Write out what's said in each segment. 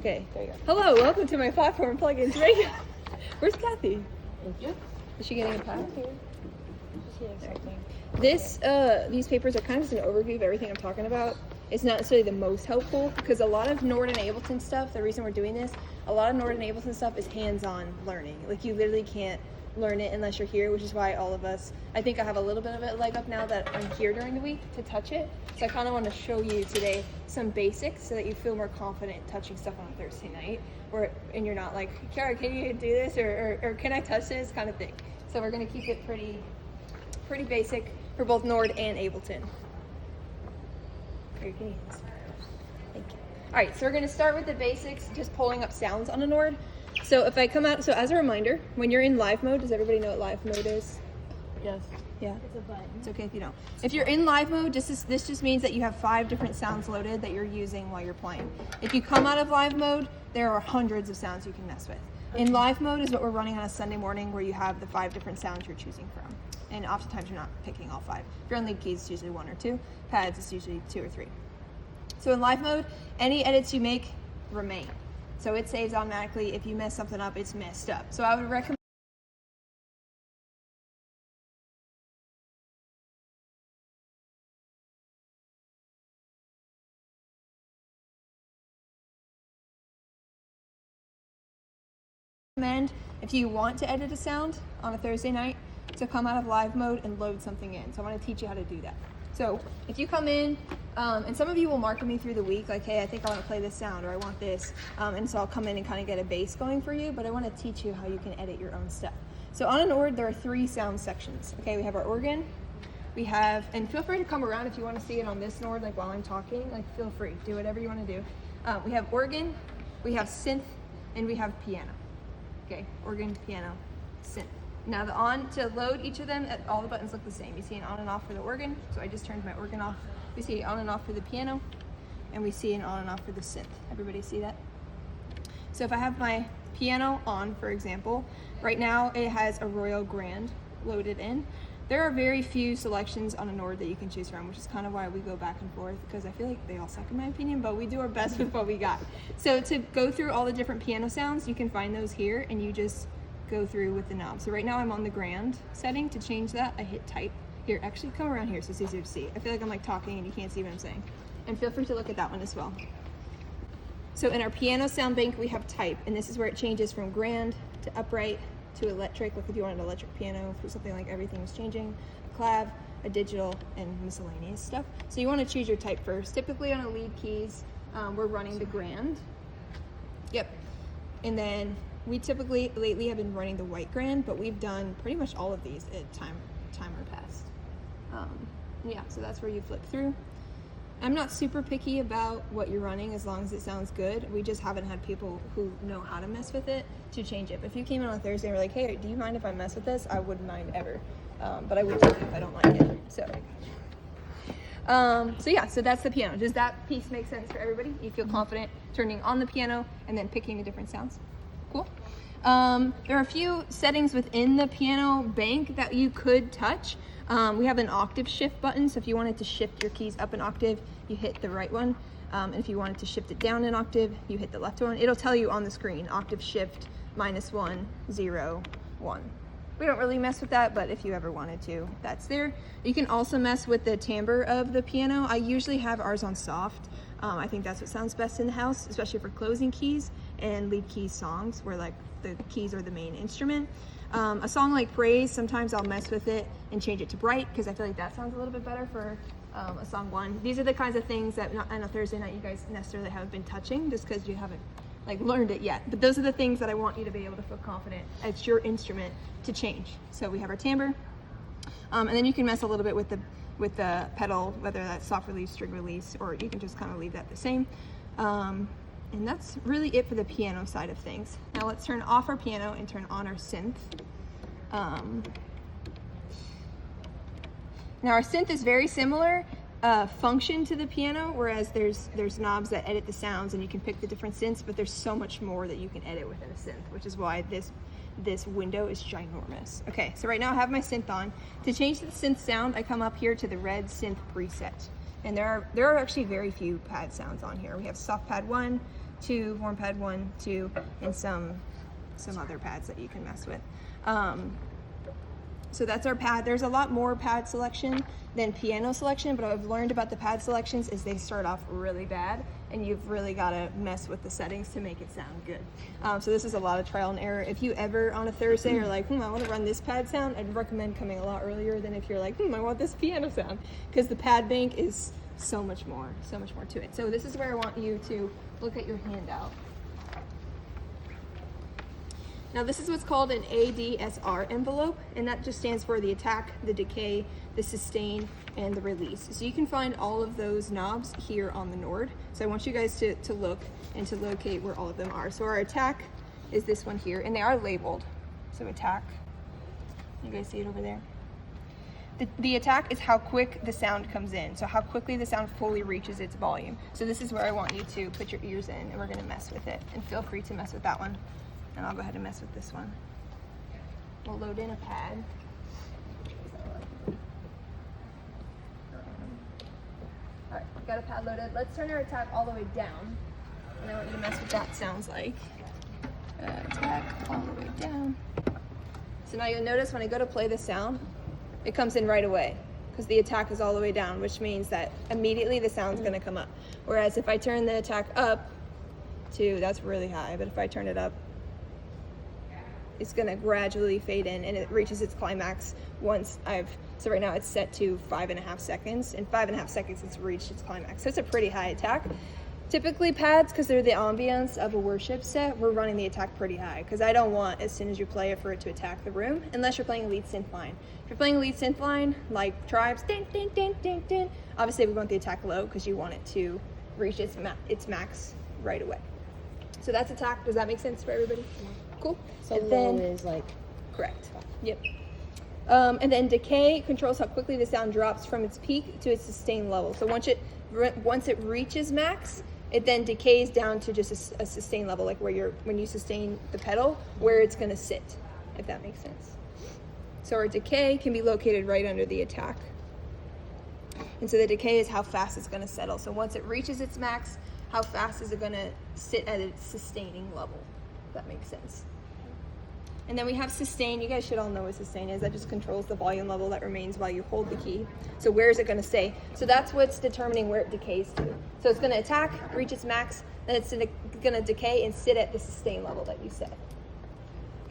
Okay. There you go. Hello, welcome to my platform plugins radio. Where's Kathy? Thank you. Is she getting a pad? She has something. These papers are kind of just an overview of everything I'm talking about. It's not necessarily the most helpful because a lot of Nord and Abelton stuff, the reason we're doing this, a lot of Nord and Abelton stuff is hands-on learning. Like you literally can't learn it unless you're here, which is why all of us, I think I have a little bit of a leg up now that I'm here during the week to touch it. So I kind of want to show you today some basics so that you feel more confident touching stuff on a Thursday night, and you're not like, Kara, can you do this or can I touch this kind of thing. So we're going to keep it pretty basic for both Nord and Abelton. Thank you. All right, so we're going to start with the basics, just pulling up sounds on a Nord. So if I come out, so as a reminder, when you're in live mode, does everybody know what live mode is? Yes. Yeah. It's a button. It's okay if you don't. If you're in live mode, this just means that you have 5 different sounds loaded that you're using while you're playing. If you come out of live mode, there are hundreds of sounds you can mess with. In live mode is what we're running on a Sunday morning where you have the 5 different sounds you're choosing from. And oftentimes you're not picking all 5. If you're on lead keys, it's usually 1 or 2. Pads, it's usually 2 or 3. So in live mode, any edits you make remain. So it saves automatically. If you mess something up, it's messed up. So I would recommend if you want to edit a sound on a Thursday night to come out of live mode and load something in. So I want to teach you how to do that. So if you come in, and some of you will mark me through the week, like, hey, I think I want to play this sound or I want this. And so I'll come in and kind of get a base going for you, but I want to teach you how you can edit your own stuff. So on an Nord, there are 3 sound sections. Okay, we have our organ, we have, and feel free to come around if you want to see it on this Nord, like while I'm talking, like feel free, do whatever you want to do. We have organ, we have synth, and we have piano. Okay, organ, piano, synth. Now the on, to load each of them, all the buttons look the same. You see an on and off for the organ, so I just turned my organ off. We see on and off for the piano, and we see an on and off for the synth. Everybody see that? So if I have my piano on, for example, right now it has a Royal Grand loaded in. There are very few selections on a Nord that you can choose from, which is kind of why we go back and forth, because I feel like they all suck in my opinion, but we do our best with what we got. So to go through all the different piano sounds, you can find those here, and you just go through with the knob. So right now I'm on the Grand setting. To change that, I hit type. Here, actually come around here so it's easier to see. I feel like I'm like talking and you can't see what I'm saying. And feel free to look at that one as well. So in our piano sound bank, we have type, and this is where it changes from Grand to upright to electric. Like if you want an electric piano for something like everything is changing, a clav, a digital, and miscellaneous stuff. So you want to choose your type first. Typically on a lead keys, we're running the Grand. Yep. And then we typically lately have been running the white Grand, but we've done pretty much all of these at timer past. Yeah, so that's where you flip through. I'm not super picky about what you're running as long as it sounds good. We just haven't had people who know how to mess with it to change it. But if you came in on Thursday and were like, hey, do you mind if I mess with this? I wouldn't mind ever. But I would tell you if I don't like it. So yeah, so that's the piano. Does that piece make sense for everybody? You feel confident turning on the piano and then picking the different sounds? Cool. There are a few settings within the piano bank that you could touch. We have an octave shift button, so if you wanted to shift your keys up an octave, you hit the right one. And if you wanted to shift it down an octave, you hit the left one. It'll tell you on the screen, octave shift, -1, 0, 1. We don't really mess with that, but if you ever wanted to, that's there. You can also mess with the timbre of the piano. I usually have ours on soft. I think that's what sounds best in the house, especially for closing keys and lead key songs where like the keys are the main instrument. A song like Praise, sometimes I'll mess with it and change it to bright because I feel like that sounds a little bit better for a song 1. These are the kinds of things that on a Thursday night you guys necessarily haven't been touching just because you haven't like learned it yet. But those are the things that I want you to be able to feel confident it's your instrument to change. So we have our timbre, and then you can mess a little bit with the pedal, whether that's soft release, string release, or you can just kind of leave that the same. And that's really it for the piano side of things. Now let's turn off our piano and turn on our synth. Now our synth is very similar function to the piano, whereas there's knobs that edit the sounds and you can pick the different synths, but there's so much more that you can edit within a synth, which is why this window is ginormous. Okay, so right now I have my synth on. To change the synth sound, I come up here to the red synth preset. And there are actually very few pad sounds on here. We have soft pad 1, 2, warm pad 1, 2, and some other pads that you can mess with. So that's our pad. There's a lot more pad selection than piano selection, but what I've learned about the pad selections is they start off really bad, and you've really got to mess with the settings to make it sound good. So this is a lot of trial and error. If you ever on a Thursday are like, I want to run this pad sound, I'd recommend coming a lot earlier than if you're like, I want this piano sound, because the pad bank is so much more to it. So this is where I want you to look at your handout. Now this is what's called an ADSR envelope, and that just stands for the attack, the decay, the sustain, and the release. So you can find all of those knobs here on the Nord. So I want you guys to look and to locate where all of them are. So our attack is this one here, and they are labeled. So attack, you guys see it over there? The attack is how quick the sound comes in, so how quickly the sound fully reaches its volume. So this is where I want you to put your ears in, and we're gonna mess with it. And feel free to mess with that one. And I'll go ahead and mess with this one. We'll load in a pad. All right, got a pad loaded. Let's turn our attack all the way down. And I want you to mess with that sounds like. Attack all the way down. So now you'll notice when I go to play the sound, it comes in right away because the attack is all the way down, which means that immediately the sound's gonna come up. Whereas if I turn the attack up to, that's really high, but if I turn it up, it's gonna gradually fade in, and it reaches its climax once so right now it's set to 5.5 seconds. In 5.5 seconds, it's reached its climax. So it's a pretty high attack. Typically pads, because they're the ambience of a worship set, we're running the attack pretty high, because I don't want, as soon as you play it, for it to attack the room, unless you're playing a lead synth line. If you're playing a lead synth line, like Tribes, din, din, din, din, din, obviously we want the attack low, because you want it to reach its max right away. So that's attack. Does that make sense for everybody? Cool. So and low then, is like... correct. Yep. And then decay controls how quickly the sound drops from its peak to its sustained level. So once it reaches max, it then decays down to just a sustained level, like when you sustain the pedal, where it's going to sit, if that makes sense. So our decay can be located right under the attack. And so the decay is how fast it's going to settle. So once it reaches its max, how fast is it going to sit at its sustaining level? If that makes sense. And then we have sustain. You guys should all know what sustain is. That just controls the volume level that remains while you hold the key. So where is it going to stay? So that's what's determining where it decays to. So it's going to attack, reach its max, then it's going to decay and sit at the sustain level that you set.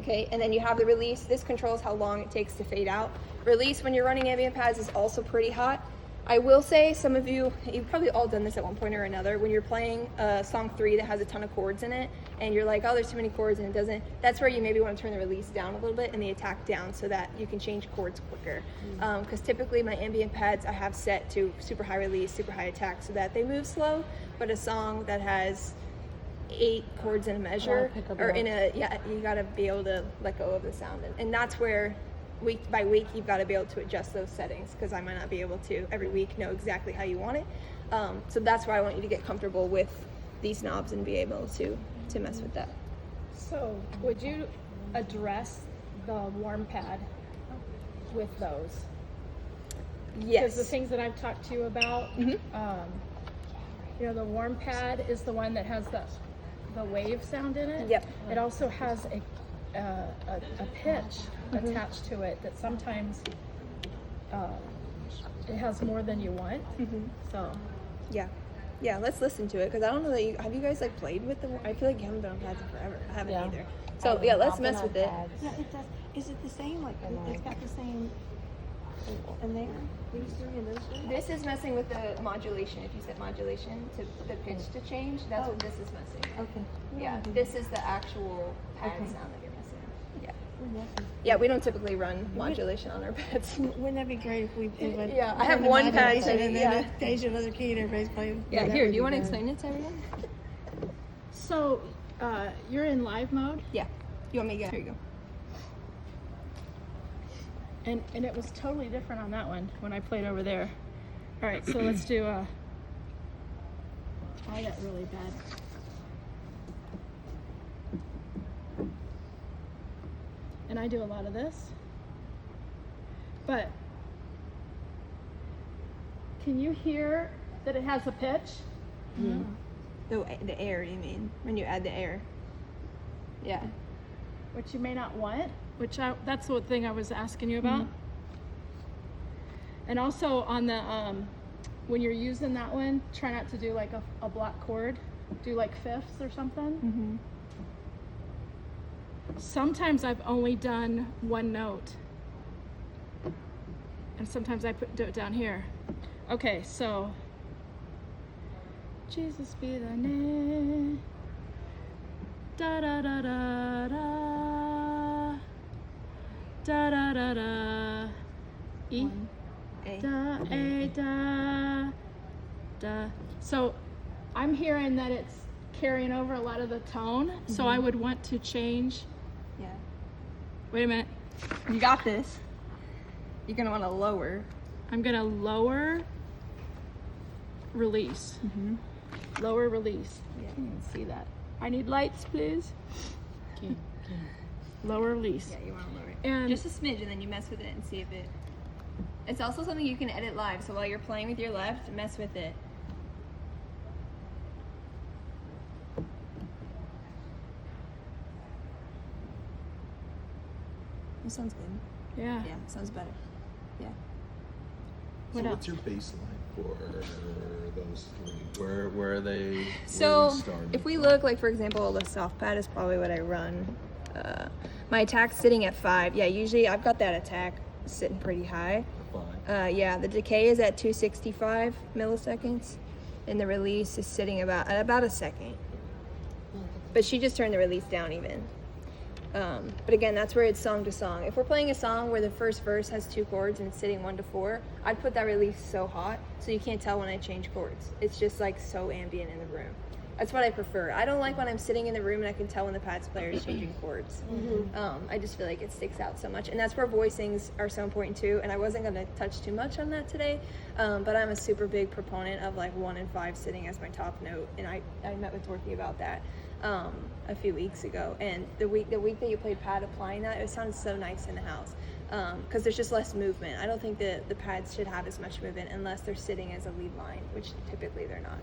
Okay, and then you have the release. This controls how long it takes to fade out. Release when you're running ambient pads is also pretty hot. I will say, some of you've probably all done this at one point or another, when you're playing song 3 that has a ton of chords in it, and you're like, oh, there's too many chords and it doesn't, that's where you maybe want to turn the release down a little bit and the attack down so that you can change chords quicker. Because typically my ambient pads I have set to super high release, super high attack so that they move slow, but a song that has 8 chords in a measure, or in a, you gotta be able to let go of the sound. And that's where week by week you've got to be able to adjust those settings, because I might not be able to every week know exactly how you want it. So that's why I want you to get comfortable with these knobs and be able to mess with that. So would you address the warm pad with those? Yes. Because the things that I've talked to you about, you know, the warm pad is the one that has the wave sound in it. Yep. It also has a pitch attached to it that sometimes it has more than you want. So yeah, let's listen to it, because I don't know that have you guys like played with I feel like you haven't been on pads in forever. I haven't either. So yeah, let's mess with it. Yeah, it does. Is it the same? Like it's got the same in there? These 3 and those 3? This is messing with the modulation. If you set modulation to the pitch to change, that's what this is messing with. Okay. Yeah, this is the actual pad sound that you're messing with. Yeah. Wouldn't Yeah, we don't typically run modulation on our pads. that be great if we did? Yeah, I have one pad, and then yeah. occasionally another key and everybody's playing. Yeah, that here, would do you be want to good. explain it to everyone? So you're in live mode, Yeah. You want me to get? Here you go. and it was totally different on that one when I played over there. All right, so let's do I got really bad. And I do a lot of this, but can you hear that it has a pitch? The air, you mean, when you add the air. Yeah. which you may not want, that's the thing I was asking you about. And also on the, when you're using that one, try not to do like a block chord, do like fifths or something. Sometimes I've only done one note. And sometimes I do it down here. Okay, so Jesus be the name. Da da da da da. Da da da da. E. A. Da a da da. So I'm hearing that it's carrying over a lot of the tone. So I would want to change. Yeah. Wait a minute. You got this. You're gonna want to lower. I'm gonna lower, release. Lower, release. Yeah. Can't even see that. I need lights, please. Lower, release. Yeah, you want to lower it. And Just a smidge, and then you mess with it and see if it. It's also something you can edit live. So while you're playing with your left, mess with it. This sounds good. yeah. Yeah, sounds better. Yeah. What So else? what's your baseline for those three? Where are they? So where are we starting if we from? look, like for example, the soft pad is probably what I run. My attack's sitting at 5. Yeah, usually I've got that attack sitting pretty high. Fine. Yeah, the decay is at 265 milliseconds, and the release is sitting at about a second. But she just turned the release down even. But again, that's where it's song to song. If we're playing a song where the first verse has 2 chords and it's sitting 1 to 4, I'd put that release so hot so you can't tell when I change chords. It's just like so ambient in the room. That's what I prefer. I don't like when I'm sitting in the room and I can tell when the pads player is changing chords. I just feel like it sticks out so much. And that's where voicings are so important too. And I wasn't going to touch too much on that today, but I'm a super big proponent of like 1 and 5 sitting as my top note. And I met with Dorothy about that a few weeks ago. And the week that you played pad applying that, it sounded so nice in the house. Because there's just less movement. I don't think that the pads should have as much movement unless they're sitting as a lead line, which typically they're not.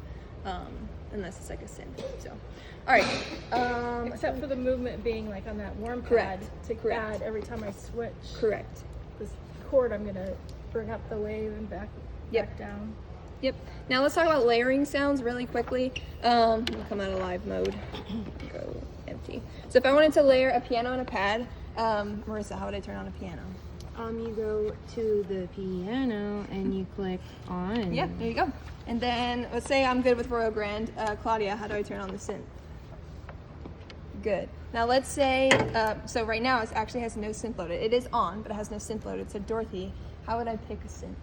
Unless it's like a synth. So, all right. Except for the movement being like on that warm pad Correct. to Correct. add every time I switch. Correct. This chord, I'm gonna bring up the wave and back down. Yep. Now let's talk about layering sounds really quickly. We'll come out of live mode. Go empty. So if I wanted to layer a piano and a pad, Marissa, how would I turn on a piano? You go to the piano and you click on. Yeah, there you go. And then let's say I'm good with Royal Grand. Claudia, how do I turn on the synth? Good. Now let's say, so right now it actually has no synth loaded. It is on, but it has no synth loaded. So Dorothy, how would I pick a synth?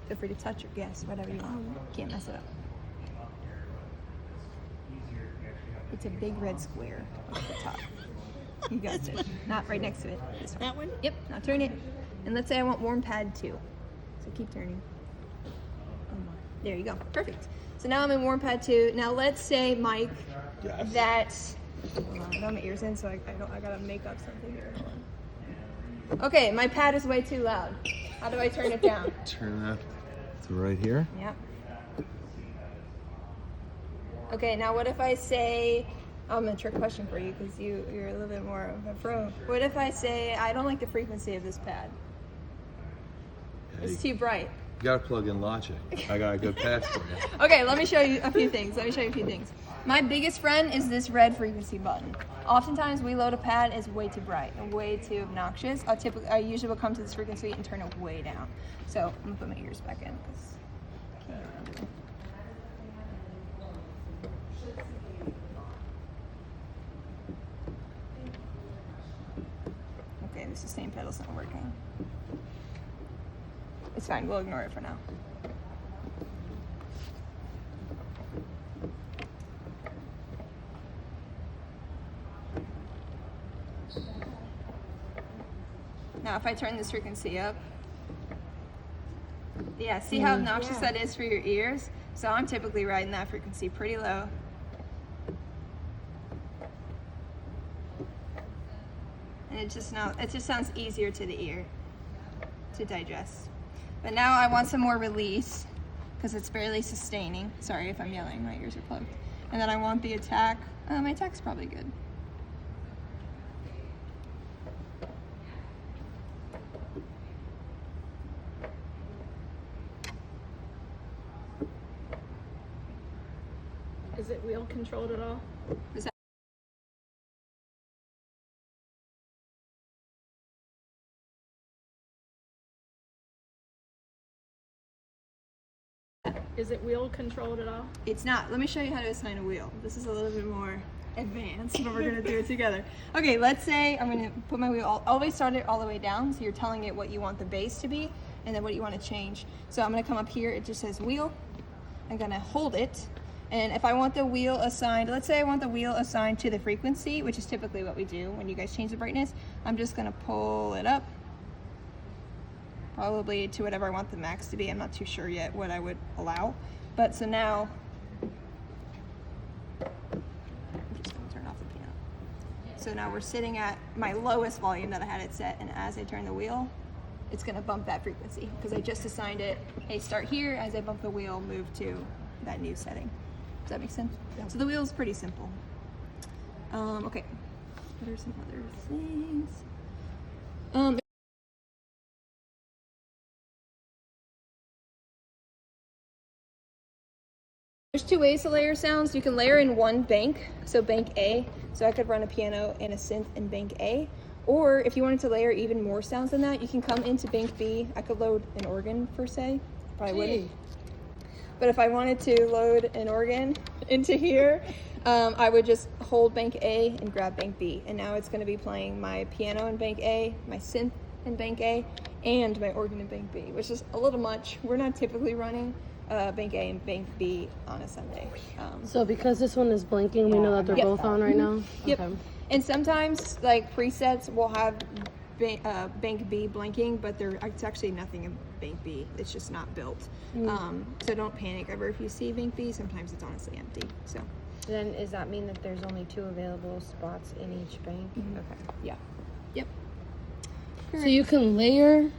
Feel free to touch or guess, whatever you want. Can't mess it up. It's a big red square at the top. You got it. Not right next to it. This one. That one? Yep, now turn it. And let's say I want warm pad 2. So keep turning. There you go. Perfect. So now I'm in warm pad 2. Now let's say, Mike, Yes. that hold on, I got my ears in, so I gotta make up something here. Hold on. Okay, my pad is way too loud. How do I turn it down? Turn that to right here. Yep. Okay, now what if I say, I'm a trick question for you because you're a little bit more of a pro. What if I say I don't like the frequency of this pad? It's too bright. You gotta plug in Logic. I got a good patch for you. Okay, let me show you a few things. My biggest friend is this red frequency button. Oftentimes we load a pad as way too bright and way too obnoxious. I usually will come to this frequency and turn it way down. So I'm gonna put my ears back in because I can't remember. Okay, the sustain pedal's not working. It's fine, we'll ignore it for now. Now if I turn this frequency up, yeah, see how obnoxious that is for your ears? So I'm typically riding that frequency pretty low. And it just sounds easier to the ear to digest. But now I want some more release. because it's fairly sustaining. Sorry if I'm yelling, my ears are plugged. And then I want the attack. My attack's probably good. Is it wheel controlled at all? Is that Is it wheel controlled at all? It's not. Let me show you how to assign a wheel. This is a little bit more advanced, but we're gonna do it together. Okay, let's say I'm gonna put my wheel, always start it all the way down, so you're telling it what you want the base to be, and then what you want to change. So I'm gonna come up here, it just says wheel. I'm gonna hold it, and if I want the wheel assigned, let's say I want the wheel assigned to the frequency, which is typically what we do when you guys change the brightness, I'm just gonna pull it up, probably to whatever I want the max to be. I'm not too sure yet what I would allow. But so now, I'm just gonna turn off the piano. So now we're sitting at my lowest volume that I had it set, and as I turn the wheel, it's gonna bump that frequency because I just assigned it, hey, start here. As I bump the wheel, move to that new setting. Does that make sense? Yeah. So the wheel is pretty simple. Okay, what are some other things? There's two ways to layer sounds. You can layer in one bank, so bank A. So I could run a piano and a synth in bank A. Or if you wanted to layer even more sounds than that, you can come into bank B. I could load an organ per se. Probably wouldn't. But if I wanted to load an organ into here, I would just hold bank A and grab bank B. And now it's going to be playing my piano in bank A, my synth in bank A, and my organ in bank B, which is a little much. We're not typically running bank A and bank B on a Sunday. So because this one is blinking, we know that they're Yep. both on right now? Yep. Okay. And sometimes, like, presets will have bank B blinking, but it's actually nothing in bank B. It's just not built. So don't panic ever if you see bank B. Sometimes it's honestly empty. So Then does that mean that there's only 2 available spots in each bank? Okay. yeah, yep. So you can layer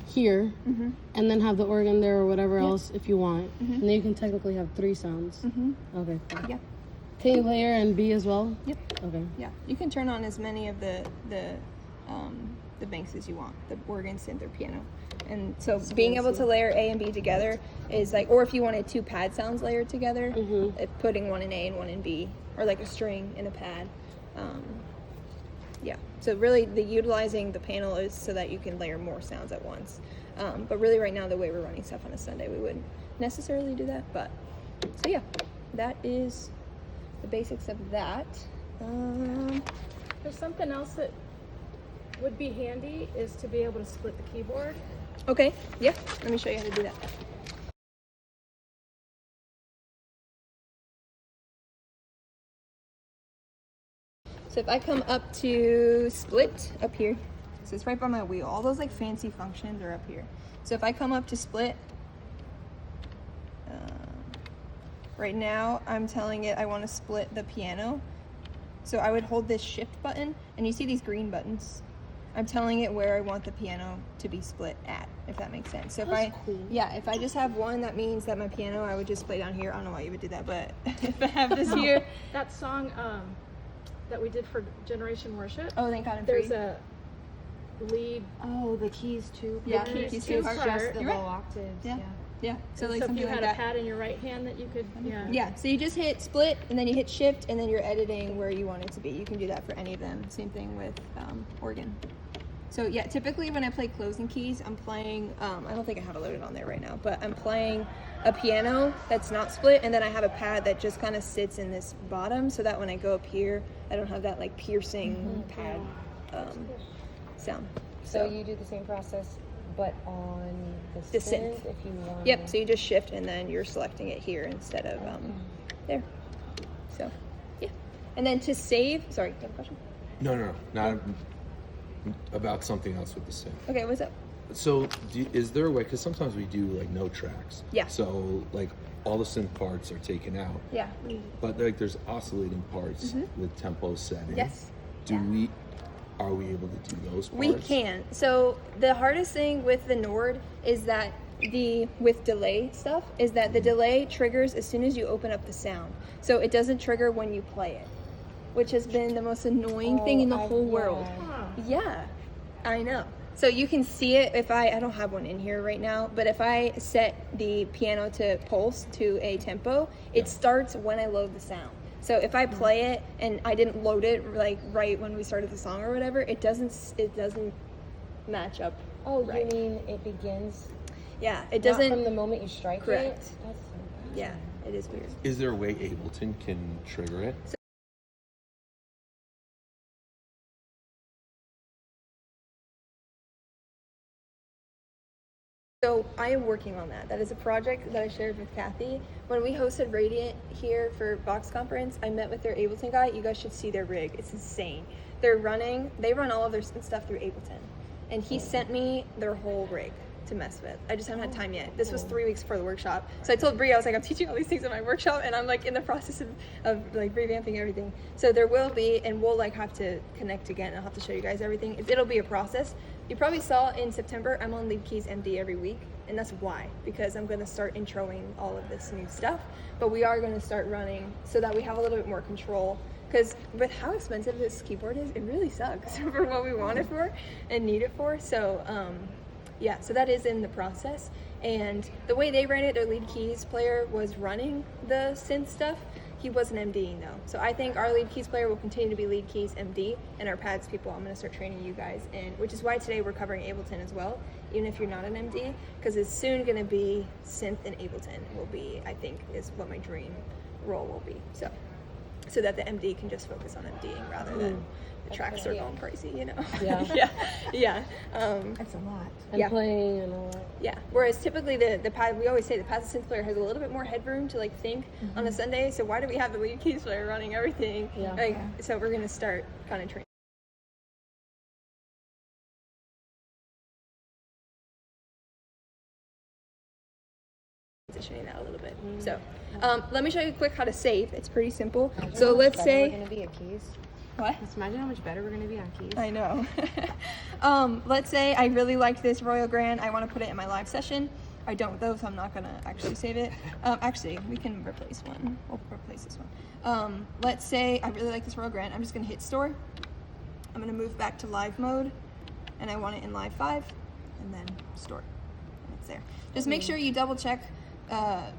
here Mm-hmm. and then have the organ there or whatever else if you want. Mhm. And then you can technically have 3 sounds. Mm-hmm. Okay. Cool. Yeah. Can you layer in B as well? Yep. Okay. Yeah, you can turn on as many of the banks as you want, the organ, synth, or piano. And so being able to layer A and B together is like, or if you wanted 2 pad sounds layered together, putting one in A and one in B, or like a string in a pad. Yeah, so really the utilizing the panel is so that you can layer more sounds at once. But really right now, the way we're running stuff on a Sunday, we wouldn't necessarily do that. But so yeah, that is the basics of that. There's something else that would be handy is to be able to split the keyboard. Okay, yeah, let me show you how to do that. So if I come up to split up here, so it's right by my wheel. All those like fancy functions are up here. So if I come up to split, right now I'm telling it I want to split the piano. So I would hold this shift button, and you see these green buttons. I'm telling it where I want the piano to be split at, if that makes sense. So if if I just have one, that means that my piano, I would just play down here. I don't know why you would do that, but if I have this here. That song that we did for Generation Worship, Oh, thank God I'm there's free. a lead. Oh, the keys too. Yeah, hard. keys It's too hard. just the You're low right. octaves. Yeah. Yeah. Yeah, so like So if something you like had that. a pad in your right hand that you could, Yeah, so you just hit split and then you hit shift and then you're editing where you want it to be. You can do that for any of them. Same thing with organ. So yeah, typically when I play closing keys, I'm playing, I don't think I have it loaded on there right now, but I'm playing a piano that's not split, and then I have a pad that just kind of sits in this bottom so that when I go up here, I don't have that like piercing pad sound. So you do the same process, but on The the synth. synth if you want. Yep, so you just shift and then you're selecting it here instead of there. So, yeah. And then to save, sorry, you have a question? No, not about something else with the synth. Okay, what's up? So, is there a way? Because sometimes we do like no tracks. Yeah. So like all the synth parts are taken out, Yeah. but like there's oscillating parts with tempo setting. Yes. Are we able to do those parts? We can. So the hardest thing with the Nord is that with delay stuff is that the delay triggers as soon as you open up the sound. So it doesn't trigger when you play it, which has been the most annoying thing in the whole world. Yeah, I know. So you can see it if I don't have one in here right now, but if I set the piano to pulse to a tempo, it starts when I load the sound. So if I play it and I didn't load it like right when we started the song or whatever, it doesn't match up. Oh, right. you mean it begins Yeah, it not doesn't. from the moment you strike Correct. it? That's so Yeah, it is weird. Is there a way Ableton can trigger it? So I am working on that. That is a project that I shared with Kathy. When we hosted Radiant here for Vox Conference, I met with their Ableton guy. You guys should see their rig. It's insane. They run all of their stuff through Ableton. And he sent me their whole rig to mess with. I just haven't had time yet. This was 3 weeks before the workshop. So I told Brie, I was like, I'm teaching all these things in my workshop and I'm like in the process of like revamping everything. So there will be, and we'll like have to connect again. I'll have to show you guys everything. It'll be a process. You probably saw in September, I'm on Lead Keys MD every week. And that's why, because I'm going to start introing all of this new stuff. But we are going to start running so that we have a little bit more control. Because with how expensive this keyboard is, it really sucks for what we want it for and need it for. So yeah, so that is in the process. And the way they ran it, their Lead Keys player was running the synth stuff. He wasn't MDing though. So I think our Lead Keys player will continue to be Lead Keys MD, and our pads people, I'm gonna start training you guys in, which is why today we're covering Ableton as well, even if you're not an MD, because it's soon gonna be synth and Ableton will be, I think, is what my dream role will be. So that the MD can just focus on MDing rather than the tracks are going crazy, you know? Yeah. yeah. That's a lot. And Yeah. playing and all that. Yeah. Whereas typically the pad, we always say the pads synth player has a little bit more headroom to like think on a Sunday. So why do we have the Lead Keys player running everything? Yeah. Like, so we're gonna start kind of training. Transitioning that a little bit. So let me show you quick how to save. It's pretty simple. So let's we're say gonna be at keys. what? Just imagine how much better we're gonna be on keys. I know. Let's say I really liked this Royal Grand. I want to put it in my live session. I don't though, so I'm not gonna actually save it. Actually, we can replace one. We'll replace this one. Let's say I really like this Royal Grand. I'm just gonna hit store. I'm gonna move back to live mode, and I want it in live 5, and then store. And it's there. Just make sure you double check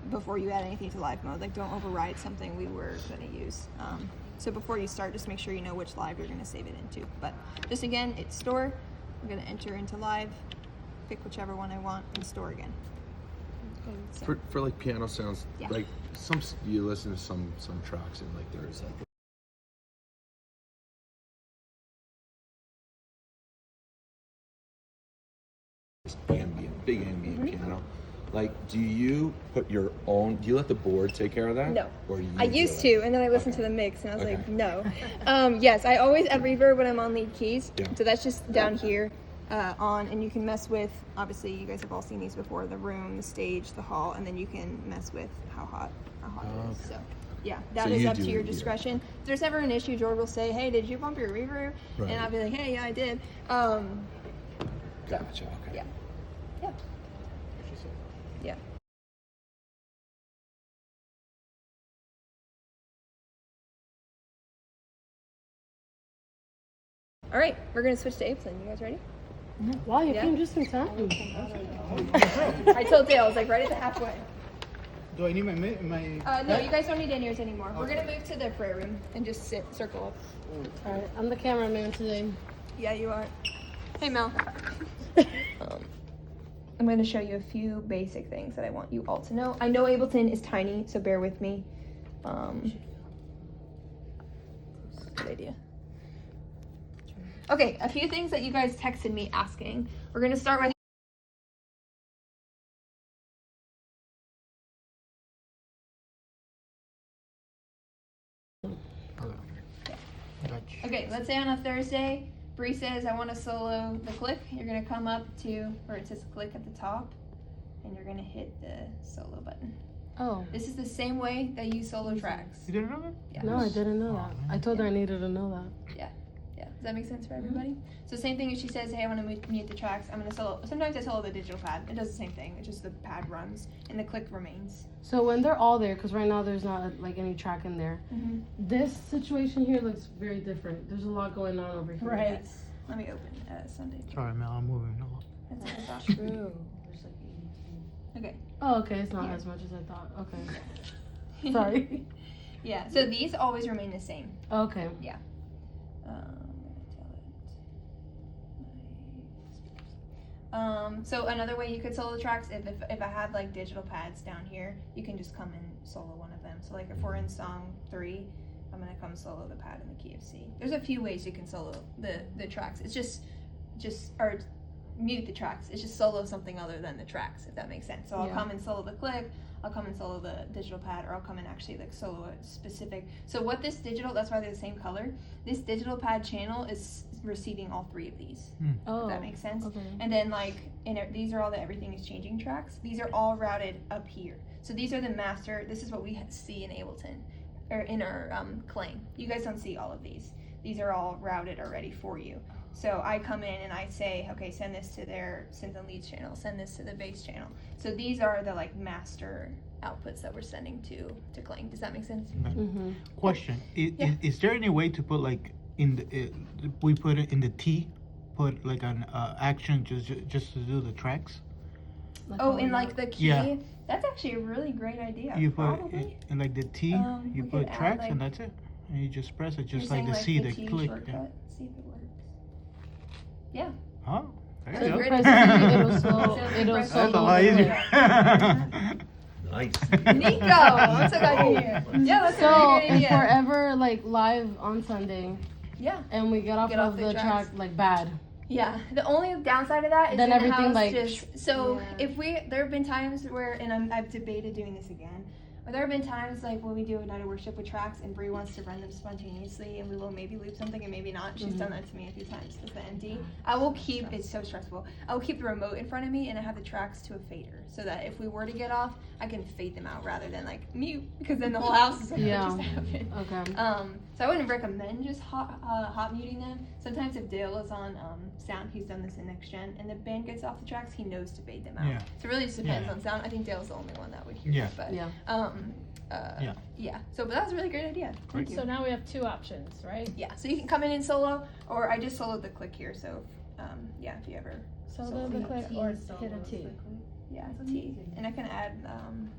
before you add anything to live mode. Like, don't override something we were gonna use. So before you start, just make sure you know which live you're gonna save it into. But just again, it's store. I'm gonna enter into live, pick whichever one I want, and store again. So, For like piano sounds, Yeah. like you listen to some tracks and like there's like this big ambient piano. Like, do you put your own? Do you let the board take care of that? No. Or do you I do used it? to, and then I listened to the mix, and I was like, no. Yes, I always add reverb when I'm on Lead Keys. Yeah. So that's just down here on, and you can mess with, obviously you guys have all seen these before, the room, the stage, the hall, and then you can mess with how hot it is. So yeah, that So is you up to do your it, yeah. discretion. If there's ever an issue, George will say, hey, did you bump your reverb? Right. And I'll be like, hey, yeah, I did. Gotcha. Okay. Yeah. Yeah. Yeah. All right, we're gonna switch to Ableton. You guys ready? Wow, you Yeah. came just in time. I told Dale, I was like right at the halfway. Do I need my? No, you guys don't need in-ears anymore. We're gonna move to the prayer room and just circle up. All right, I'm the cameraman today. Yeah, you are. Hey, Mel. I'm gonna show you a few basic things that I want you all to know. I know Ableton is tiny, so bear with me. Good idea. Okay, a few things that you guys texted me asking. We're gonna start with okay, let's say on a Thursday, Bree says, I want to solo the click. You're going to come up to where it says click at the top, and you're going to hit the solo button. Oh. This is the same way that you solo tracks. You didn't know that? Yeah. No, I didn't know that. I told her I needed to know that. Yeah. Yeah, does that make sense for everybody? So same thing if she says, hey, I want to mute the tracks, I'm going to solo. Sometimes I solo the digital pad. It does the same thing. It's just the pad runs and the click remains. So when they're all there, because right now there's not like any track in there, this situation here looks very different. There's a lot going on over here. Right. Yes. Let me open Sunday. Sorry, Mel, I'm moving along. That's what I thought. True. Okay. Oh, okay. It's not as much as I thought. Okay. Sorry. Yeah, so these always remain the same. Okay. I'm gonna tell it. So another way you could solo the tracks, if I have like digital pads down here, you can just come and solo one of them. So like if we're in song 3, I'm gonna come solo the pad in the key of C. There's a few ways you can solo the tracks. It's just or mute the tracks. It's just solo something other than the tracks, if that makes sense. So I'll come and solo the click, I'll come and solo the digital pad, or I'll come and actually like solo a specific. So what this digital, that's why they're the same color. This digital pad channel is receiving all 3 of these. Oh. If that makes sense. Okay. And then like these are all the everything is changing tracks. These are all routed up here. So these are the master. This is what we see in Abelton, or in our Clang. You guys don't see all of these. These are all routed already for you. So I come in and I say, okay, send this to their synth and leads channel, send this to the bass channel. So these are the like master outputs that we're sending to Clang. Does that make sense? Question: Yeah. Is there any way to put like in the we put it in the T, put like an action just to do the tracks? Oh, in like the key? Yeah. That's actually a really great idea. You put Probably. in like the T, you we put could add, tracks like- and that's it. And you just press it, just You're like saying, the C, the T click. shortcut? Yeah. See if it works. Yeah. Huh? There So you go. great. It'll slow. So It'll press slow That's a the lot way. easier. Nice. Nico! I'm so glad you're here. Yeah, that's a So really good if idea. we're ever like live on Sunday Yeah. and we get off Get of off the the track tracks. like bad, Yeah, the only downside of that is Then in the everything, house like, just so if there have been times where, and I've debated doing this again, but there have been times like when we do a night of worship with tracks and Bree wants to run them spontaneously and we will maybe loop something and maybe not. She's done that to me a few times with the MD. I will keep, it's so stressful, I will keep the remote in front of me and I have the tracks to a fader so that if we were to get off, I can fade them out rather than like mute because then the whole house is like, Yeah. what just happened? okay. So I wouldn't recommend just hot muting them. Sometimes if Dale is on sound, he's done this in Next Gen, and the band gets off the tracks, he knows to fade them out. Yeah. So it really just depends Yeah. on sound. I think Dale's the only one that would hear Yeah. it. But, Yeah. yeah. So, but that was a really great idea. Thank you. So now we have 2 options, right? Yeah, so you can come in and solo, or I just soloed the click here, so, yeah, if you ever, Solo the click or hit a T. yeah, it's T. And I can add,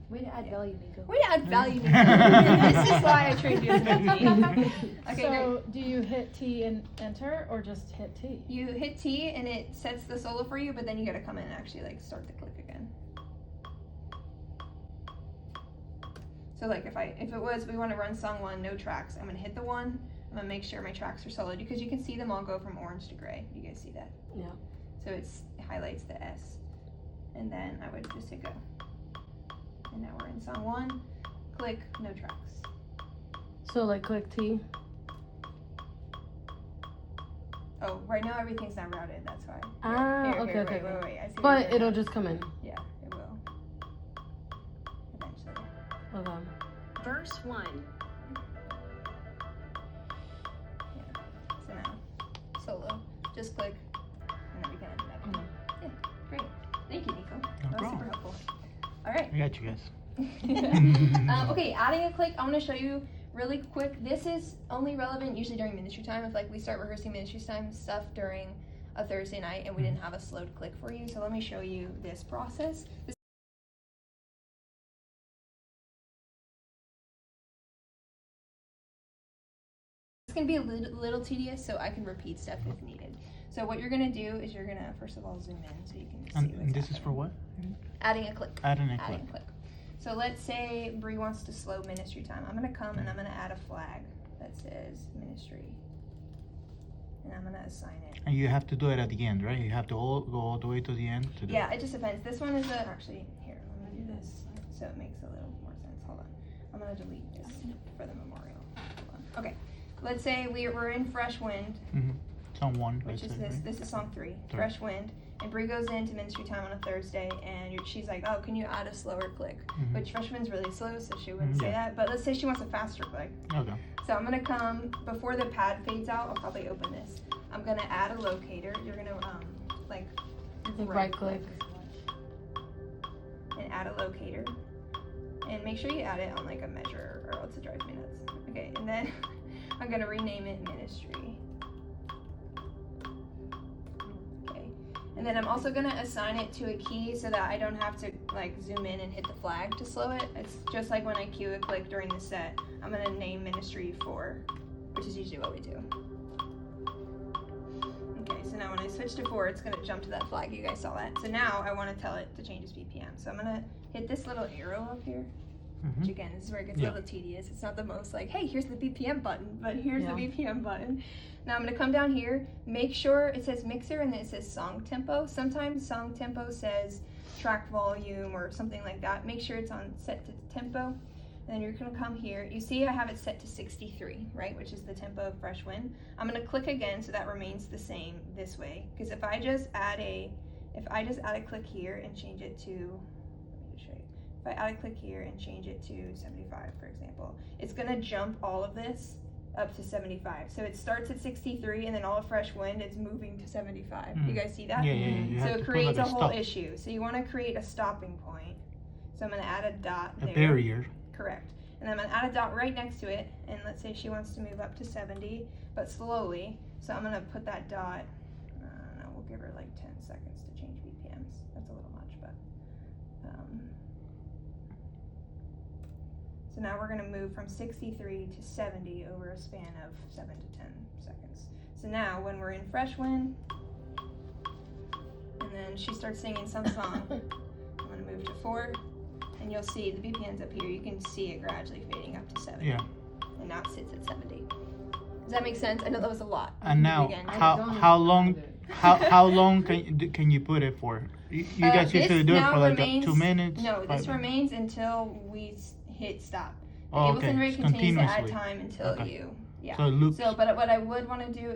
Way to add value, Nico. way to add value. This is why I trained you as an MD. Okay, great. So do you hit T and enter or just hit T? You hit T and it sets the solo for you, but then you gotta come in and actually like start the click again. So like if it was we want to run song 1, no tracks, I'm gonna hit the 1. I'm gonna make sure my tracks are soloed because you can see them all go from orange to gray. You guys see that? Yeah. So it highlights the S, and then I would just hit go. And now we're in song 1. Click, no tracks. So like click T. Oh, right now everything's not routed. That's why. Ah, okay, wait, okay, wait, okay. wait. I see what But you're it'll doing. just come in. Yeah, it will. Eventually. Okay. Verse 1. So now, solo. Just click, and then we can end it up. Yeah, great. Thank you, Nico. That was problem. super helpful. All right. I got you guys. Okay, adding a click. I want to show you really quick. This is only relevant usually during ministry time. If like we start rehearsing ministry time stuff during a Thursday night and we didn't have a slowed click for you. So let me show you this process. It's going to be a little tedious, so I can repeat stuff if needed. So what you're going to do is you're going to, first of all, zoom in so you can see what's And this is for happening. what? Adding a click. Adding a Adding click. click. So let's say Bree wants to slow ministry time. I'm going to come and I'm going to add a flag that says ministry. And I'm going to assign it. And you have to do it at the end, right? You have to go all the way to the end to do Yeah, it. it just depends. This one is a, actually, here, let me do this so it makes a little more sense. Hold on. I'm going to delete this for the memorial. Hold on. Okay. Let's say we're in Fresh Wind, Mm-hmm. Song 1, which is let's say, this. right? This is song 3, Three. Fresh Wind. And Bree goes into ministry time on a Thursday, and she's like, oh, can you add a slower click? Which freshman's really slow, so she wouldn't say that. But let's say she wants a faster click. Okay. So I'm gonna come, before the pad fades out, I'll probably open this. I'm gonna add a locator. You're gonna, like Right click. and add a locator. And make sure you add it on like a measure or else it drives me nuts. Okay, and then I'm gonna rename it ministry. Okay, and then I'm also gonna assign it to a key so that I don't have to like zoom in and hit the flag to slow it. It's just like when I cue a click during the set. I'm gonna name ministry 4, which is usually what we do. Okay, so now when I switch to 4, it's gonna jump to that flag. You guys saw that. So now I wanna tell it to change its BPM. So I'm gonna hit this little arrow up here. Which again, this is where it gets a little tedious. It's not the most like, hey, here's the BPM button, but here's the BPM button. Now I'm gonna come down here, make sure it says mixer and then it says song tempo. Sometimes song tempo says track volume or something like that. Make sure it's on set to tempo. And then you're gonna come here. You see I have it set to 63, right? Which is the tempo of Fresh Wind. I'm gonna click again so that remains the same this way. Because if I just add a click here and change it to, if I add a click here and change it to 75, for example, it's gonna jump all of this up to 75. So it starts at 63 and then all of Fresh Wind is moving to 75. You guys see that? Yeah. You So have it to put, creates like, a whole stop. issue. So you wanna create a stopping point. So I'm gonna add a dot A there. barrier. Correct. And I'm gonna add a dot right next to it, and let's say she wants to move up to 70, but slowly. So I'm gonna put that dot, I don't know, we'll give her like 10 seconds to change BPMs. That's a little much, but. So now we're gonna move from 63 to 70 over a span of 7 to 10 seconds. So now when we're in Fresh Wind, and then she starts singing some song, I'm gonna move to 4. And you'll see the BPMs up here, you can see it gradually fading up to 70. Yeah. And now it sits at 70. Does that make sense? I know that was a lot. And now, Again. how long can you put it for? You guys This usually do it now for like remains, 2 minutes. No, 5 this minutes? remains until we hit stop. The Oh, Abelton okay. rate It's continues to add continuously. time until Okay. you. Yeah. So it loops. So, but what I would want to do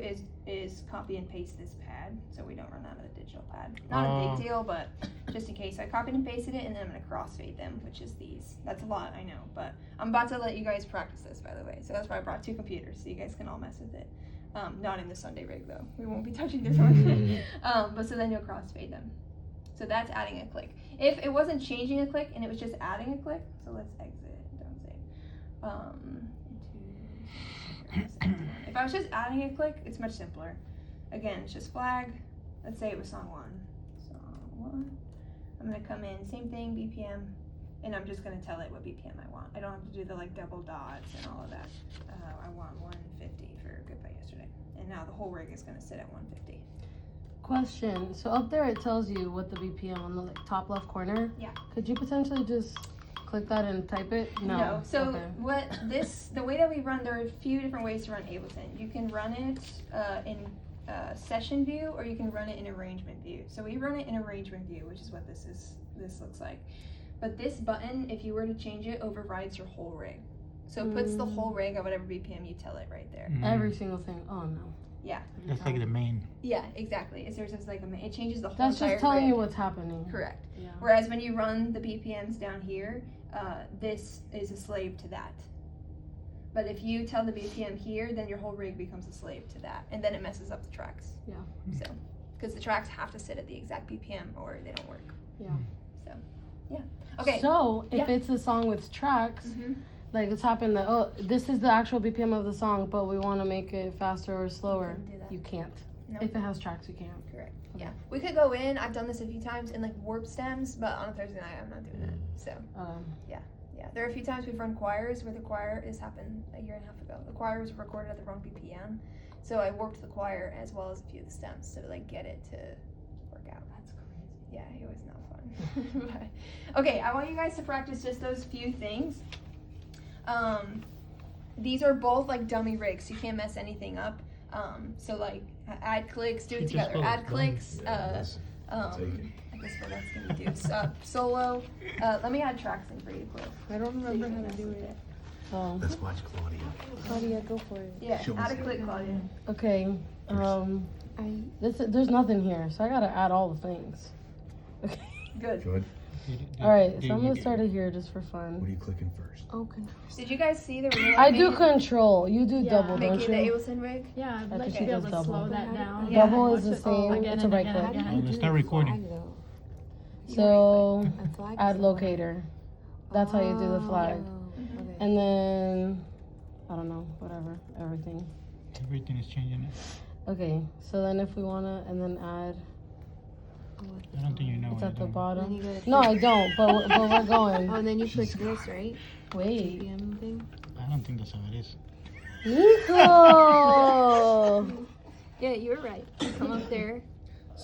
is copy and paste this pad so we don't run out of the digital pad. Not a big deal, but just in case. I copied and pasted it, and then I'm going to crossfade them, which is these. That's a lot, I know, but I'm about to let you guys practice this, by the way. So that's why I brought 2 computers, so you guys can all mess with it. Not in the Sunday rig, though. We won't be touching this one. But so then you'll crossfade them. So that's adding a click. If it wasn't changing a click, and it was just adding a click, so let's exit, don't save. If I was just adding a click, it's much simpler. Again, it's just flag. Let's say it was song 1. Song 1. I'm gonna come in, same thing, BPM, and I'm just gonna tell it what BPM I want. I don't have to do the like double dots and all of that. I want 150 for Goodbye Yesterday. And now the whole rig is gonna sit at 150. Question. So up there it tells you what the BPM on the like, top left corner. Yeah. Could you potentially just click that and type it? No. So Okay. the way that we run, there are a few different ways to run Ableton. You can run it in session view, or you can run it in arrangement view. So we run it in arrangement view, which is what this looks like. But this button, if you were to change it, overrides your whole rig. So it puts the whole rig at whatever BPM you tell it right there. Every single thing. Oh no. Yeah. That's like the main. Yeah, exactly. It's just like it changes the whole That's entire just telling rig. you what's happening. Correct. Yeah. Whereas when you run the BPMs down here, this is a slave to that. But if you tell the BPM here, then your whole rig becomes a slave to that, and then it messes up the tracks. Yeah. So, because the tracks have to sit at the exact BPM or they don't work. Yeah. So, yeah. Okay. So if Yeah. it's a song with tracks, Mhm. like it's happened that this is the actual BPM of the song, but we want to make it faster or slower. couldn't do that. You can't. No. If it has tracks, you can't. Correct. Yeah. We could go in. I've done this a few times and like warp stems, but on a Thursday night, I'm not doing that. So. Yeah, there are a few times we've run choirs where the choir, this happened a year and a half ago. The choir was recorded at the wrong BPM, so I warped the choir as well as a few of the stems to like get it to work out. That's crazy. Yeah, it was not fun. But, okay, I want you guys to practice just those few things. These are both like dummy rigs, so you can't mess anything up. So like add clicks, do it You just together. call it Add dummy. clicks. Take it. I guess what that's gonna do. Solo. Let me add tracks in for you quick. I don't So you remember can how to mess do with it. Oh. Let's watch Claudia. Claudia, go for it. Yeah, Show add a us. click, Claudia. Okay. There's nothing here, so I gotta add all the things. Okay. Good. Good. All right, so I'm gonna start it here just for fun. What are you clicking first? Oh, Did you guys see the remote? I do control. You do Yeah. double, Make don't you the you? Abelton rig? Yeah, I'd I like think to she be able does to slow double. that down. Yeah. Double is Watch the it same. again It's a and right again and click. again. It's not recording. So A flag add is locator. That's how you do the flag. Okay. And then I don't know, whatever, everything. Everything is changing it. Okay, so then if we wanna, and then add, I don't think you know it's what at the you're doing. bottom. Then you go No, I don't. But we're going. Oh, and then you click this, right? Wait, PM thing. I don't think that's how it is. Nico. Yeah, you were right. Come up there.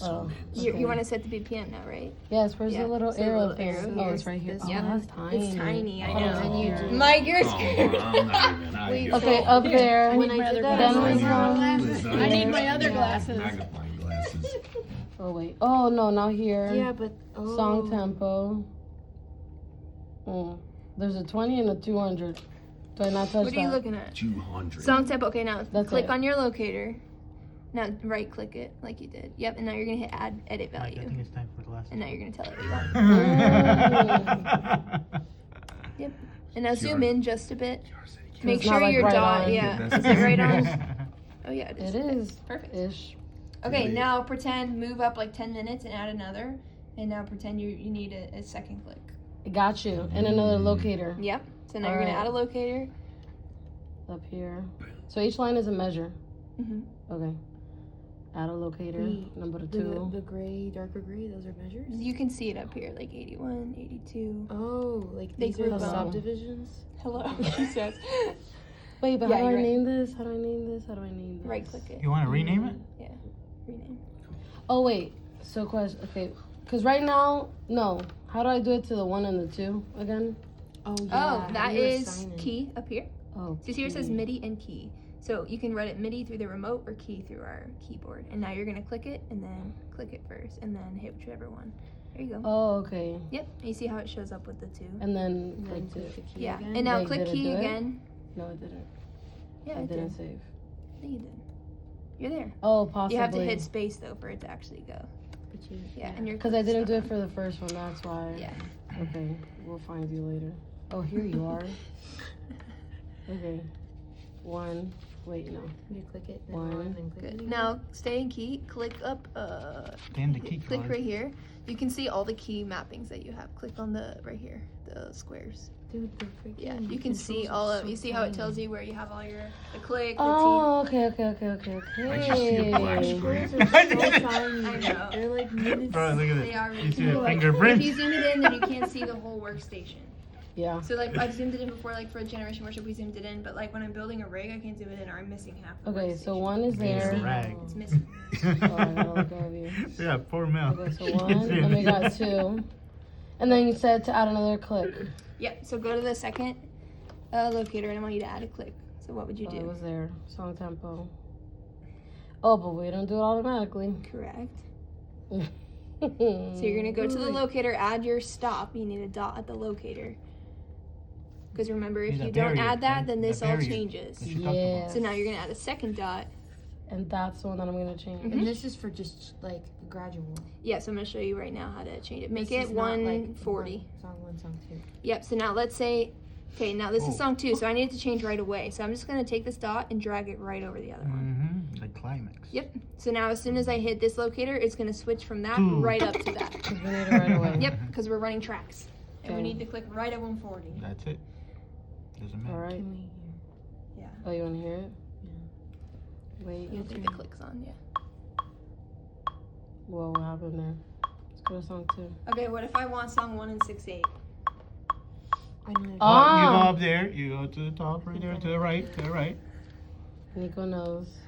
Oh, You want to set the BPM now, right? yes. Where's Yeah, the little so the arrow little thing? arrow Oh, here it's right here. is Oh, this that's one. tiny. It's tiny, I Oh, know. then you do- Mike, you're scared. Okay, up there. When I my did other that, Then glasses. we come. I need my other glasses. Magnifying glasses. Oh wait. Oh no, not here. Yeah, but Song tempo. There's a 20 and a 200. Do I not touch What that? are you looking at? 200. Song tempo. Okay, now That's click it. on your locator. Now right click it like you did. Yep, and now you're gonna hit add edit Mike, I value. think it's time for the last And now you're gonna tell it what you want. one. Yep. And now zoom in just a bit. Make It's not, sure like, your right dot, on. yeah. Is it right on? Oh yeah, it is. It is. Perfect. Ish. Okay, now pretend move up like 10 minutes and add another. And now pretend you need a second click. Got you. And another locator Yep. So now you're gonna Alright. add a locator. up here. So each line is a measure. Mhm. Okay. Add a locator. Number the 2. gray, darker gray, those are measures. You can see it up here, like 81, 82. Oh, like They these are group the them. subdivisions. Hello, she says. Wait, but Yeah, how do I you're right. name this? How do I name this? How do I name this? Right click it. You want to rename it? Rename. Oh wait. So question. Okay. Because right now, no. How do I do it to the 1 and the 2 again? Oh, Oh, that you is assign it. key up here. Oh. So here it says MIDI and key. So you can run it MIDI through the remote or key through our keyboard. And now you're gonna click it and then click it first and then hit whichever one. There you go. Oh, okay. Yep. And you see how it shows up with the 2. And then And then like click this. the key Yeah. again. And now Wait, click did it key do it? again. No, it didn't. Yeah, It it didn't did. save. I think you did. You're there. Oh, possibly. You have to hit space though for it to actually go. But you, Yeah, and you're Because I didn't do it for the first one. That's why. Yeah. Okay. We'll find you later. Oh, here you are. Okay. 1. Wait, no. you click it, then One. one, then click it Good. again. Now stay in key. Click up. Then the key Click card. right here. You can see all the key mappings that you have. Click on the right here, the squares. Dude, the freaking Yeah, you can see all of. You see how it tells you where you have all your the click, the Oh, okay. Okay. I just see a black T. screen. Those are so tiny. I know. They're like minutes. Bro, look at They are this. really You see cool. the Like, fingerprint? if you zoom it in, then you can't see the whole workstation. Yeah. So like I've zoomed it in before, like for Generation Worship, we zoomed it in. But like when I'm building a rig, I can't zoom it in, or I'm missing half. The Okay, so workstation. 1 is there. Rag. It's missing. Oh, I gotta look over you. Yeah, 4 mil. Okay, so 1, and we got 2. And then you said to add another click. Yep. So go to the second locator, and I want you to add a click. So what would you Oh, it do? was there. Song tempo. Oh, but we don't do it automatically. Correct. So So you're gonna go to the locator, add your stop. You need a dot at the locator. Because remember, if Need a you don't barrier, add that, right? then The this all barrier. changes. That you talked about. Yeah. So now you're gonna add a second dot. And that's the one that I'm gonna change. Mhm. And this is for just like gradual. Yeah, so I'm gonna show you right now how to change it. Make This it is not, like, 140. Song 1, song 2. Yep. So now let's say, okay, now this Oh. is song 2, so I need it to change right away. So I'm just gonna take this dot and drag it right over the other one. Mm-hmm. The climax. Yep. So now as soon as I hit this locator, it's gonna switch from that Two. right up to that. 'Cause we need it right away. Yep. Because we're running tracks, and we Okay. need to click right at 140. That's it. Doesn't matter. All right. Can we hear? Yeah. Oh, you wanna hear it? Wait. You have to get the clicks on. Yeah. Whoa, what happened there? Let's go to song 2. Okay. What if I want song 1 and 6/8? I know. You Ah! go up there. You go to the top, right there, to the right, to the right. Nico knows.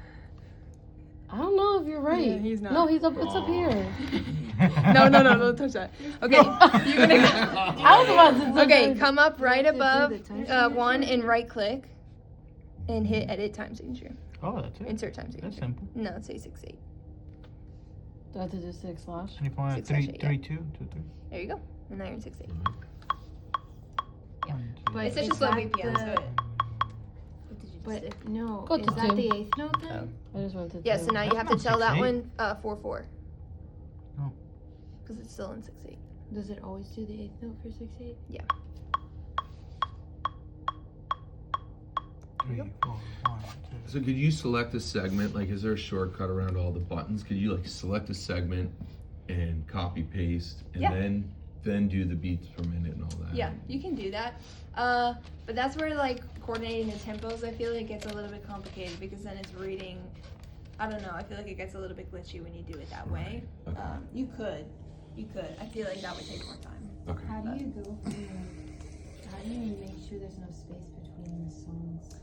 I don't know if you're right. Yeah, he's not. No, he's up. It's up here. No, don't touch that. Okay. You're gonna. I was about to. Okay, come up right have to do above the time signature? 1 and right click, and hit edit time signature. Oh, that's it. Insert time That's signature. simple. No, let's say 6/8. Do I have to do 6/? And if I want 6 3, slash 8, 3, 2, 2, 3. There you go. And now you're in 6/8. One, two, It's such a Is slow that BPM. So the- it, What did you But no, Go is to that two. the 8th note then? I just wanted to. Yeah, so now you That's have to not tell that 6/8. one 4/4. Oh. Because it's still in 6/8. Does it always do the 8th note for 6/8? 3, 4, 1, 2. So could you select a segment? Like, is there a shortcut around all the buttons? Could you like select a segment and copy paste, and Yeah. then do the beats per minute and all that? Yeah, you can do that. But that's where like coordinating the tempos, I feel like gets a little bit complicated because then it's reading. I don't know. I feel like it gets a little bit glitchy when you do it that way. Okay. You could. I feel like that would take more time. Okay. How do you go from how do you make sure there's no space between the songs?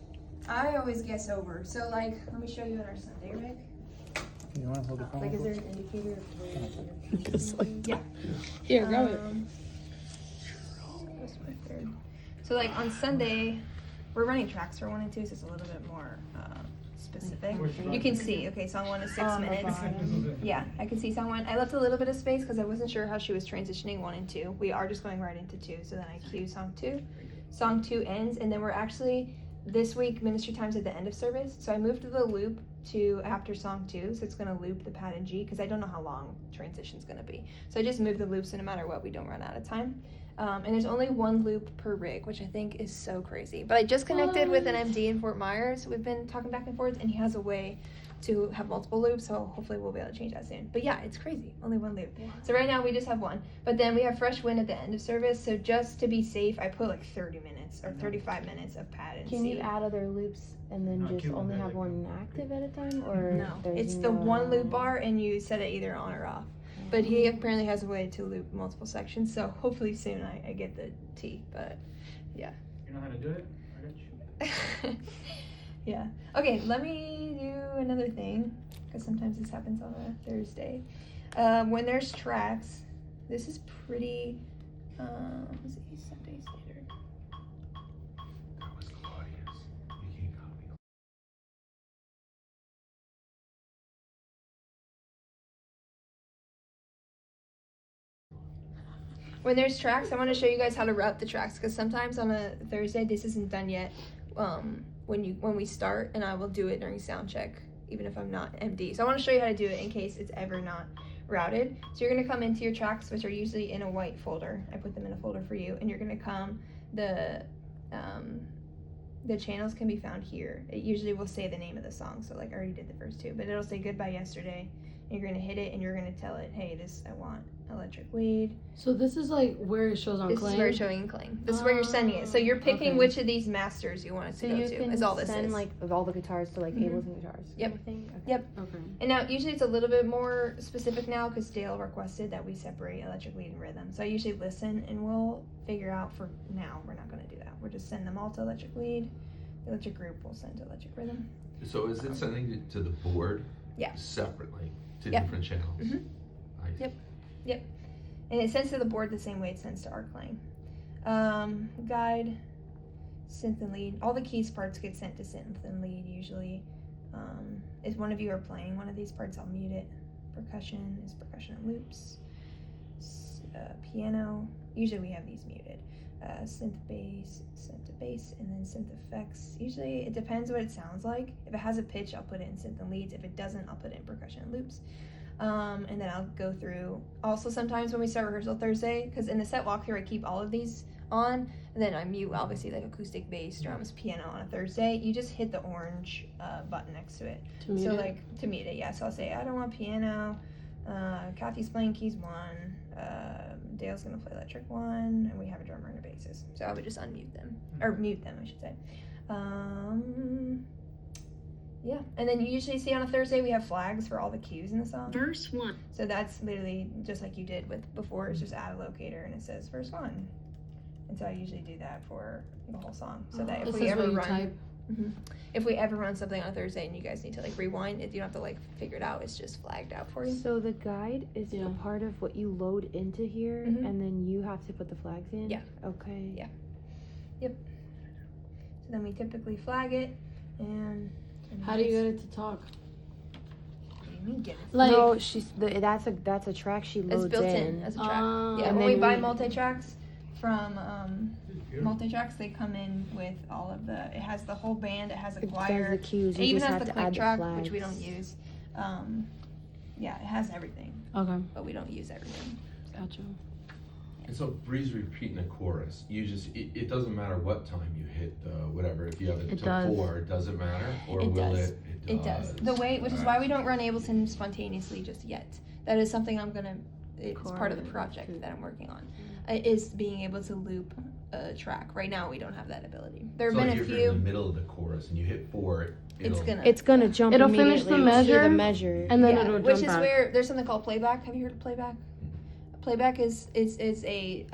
I always guess over. So like, let me show you in our Sunday rig. You want to hold the phone? Like, is there an indicator of where you're pressing? Yeah. Here, grab it. What's my third? So like on Sunday, we're running tracks for 1 and 2, so it's a little bit more specific. You can see, okay, song 1 is 6 minutes. Yeah, I can see song 1. I left a little bit of space because I wasn't sure how she was transitioning 1 and 2. We are just going right into 2, so then I cue song 2. Song 2 ends, and then we're actually, this week, ministry time's at the end of service, so I moved the loop to after song 2, so it's going to loop the pad in G, because I don't know how long transition's going to be. So I just moved the loop so no matter what, we don't run out of time. And there's only 1 loop per rig, which I think is so crazy. But I just connected with an MD in Fort Myers. We've been talking back and forth, and he has a way to have multiple loops, so hopefully we'll be able to change that soon. But yeah, it's crazy. Only 1 loop. So right now we just have 1. But then we have fresh wind at the end of service, so just to be safe, I put like 30 minutes or 35 minutes of pad and Can C. you add other loops and then just only have one active at a time, or No, there's it's the 1 no- loop bar, and you set it either on or off. But he apparently has a way to loop multiple sections, so hopefully soon I get the T, but yeah. You know how to do it? I got you. Yeah. Okay, let me do another thing, because sometimes this happens on a Thursday. When there's tracks, this is pretty, let's see, Sunday Standard. That was Claudius. You can't copy. When there's tracks, I want to show you guys how to route the tracks, because sometimes on a Thursday, this isn't done yet, when we start, and I will do it during sound check, even if I'm not MD. So I want to show you how to do it in case it's ever not routed. So you're going to come into your tracks, which are usually in a white folder. I put them in a folder for you, and you're going to come, the channels can be found here. It usually will say the name of the song, so like I already did the first 2, but it'll say Goodbye Yesterday, and you're going to hit it, and you're going to tell it, hey, I want electric lead. So this is like where it shows on This Clang. is where it's showing in Clang. This is where you're sending it. So you're picking Okay. which of these masters you want it to So go you to. can Is all this send is. like of all the guitars to like Mhm. Abelton guitars. Yep. kind of thing? Okay. Yep. Okay. And now usually it's a little bit more specific now because Dale requested that we separate electric lead and rhythm. So I usually listen and we'll figure out for now. We're not going to do that. We'll just send them all to electric lead. The electric group will send to electric rhythm. So is it sending it to the board? Yeah. Separately to Yep. different channels? Mhm. I see. Yep. And it sends to the board the same way it sends to our Clang. Guide, synth and lead. All the keys parts get sent to synth and lead usually. If one of you are playing one of these parts, I'll mute it. Percussion is percussion and loops. Piano, usually we have these muted. Synth to bass, and then synth effects. Usually it depends what it sounds like. If it has a pitch, I'll put it in synth and leads. If it doesn't, I'll put it in percussion and loops. And then I'll go through. Also, sometimes when we start rehearsal Thursday, because in the set walkthrough I keep all of these on, and then I mute obviously like acoustic, bass, drums, piano on a Thursday. You just hit the orange button next to it. To mute So it? like to mute it, yeah. So I'll say I don't want piano. Kathy's playing keys 1. Dale's gonna play electric 1, and we have a drummer and a bassist. So I would just unmute them, or mute them, I should say. Yeah, and then you usually see on a Thursday we have flags for all the cues in the song. Verse 1. So that's literally just like you did with before. It's just add a locator and it says verse 1. And so I usually do that for the whole song, so that if This we is ever what you run, type. if we ever run something on a Thursday and you guys need to like rewind, if you don't have to like figure it out, it's just flagged out for you. So the guide is Yeah. a part of what you load into here, Mhm. and then you have to put the flags in. Yeah. Okay. Yeah. So then we typically flag it, and How do you get it to talk? What do you mean get it? Like, no, that's a track she It's loads built in in. as a track. Ah. Yeah, And when we then buy we- multi tracks from multi-tracks, they come in with all of the, it has the whole band, it has a It choir. does the cues. It You even just has have the to click add track, the which we don't flags. use. Yeah, it has everything, Okay, but we don't use everything. gotcha. And so Bree's repeating the chorus. You just it doesn't matter what time you hit the whatever. If you have it It to does. 4, does it matter? Or It will does. it? It does. The way, which is why we don't run Abelton spontaneously just yet. That is something it's part of the project that I'm working on, is being able to loop a track. Right now we don't have that ability. There have So been like a if you're in the few, middle of the chorus and you hit 4, it's gonna jump It'll finish the immediately to measure, the measure. and then yeah, it'll which jump is back. where there's something called playback. Have you heard of playback? Playback is a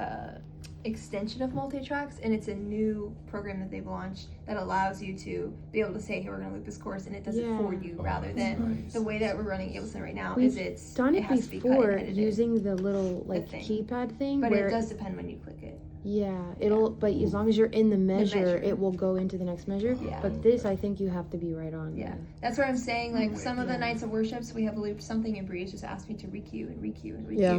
extension of multi-tracks, and it's a new program that they've launched that allows you to be able to say, hey, we're going to loop this chorus, and it does it for Yeah. you, Oh, rather that's than nice. the way that we're running Ableton right now. We've It's done it it has to be cut and before edited. using the little like thing. keypad thing, But where it does depend when you click it. yeah, it'll. But as long as you're in the measure, measure. it will go into the next measure. Yeah. But this, I think you have to be right on. Yeah, that's where I'm saying, like, some of the Yeah. nights of worships we have looped something, and Bree's just asked me to requeue and requeue and requeue. Yeah.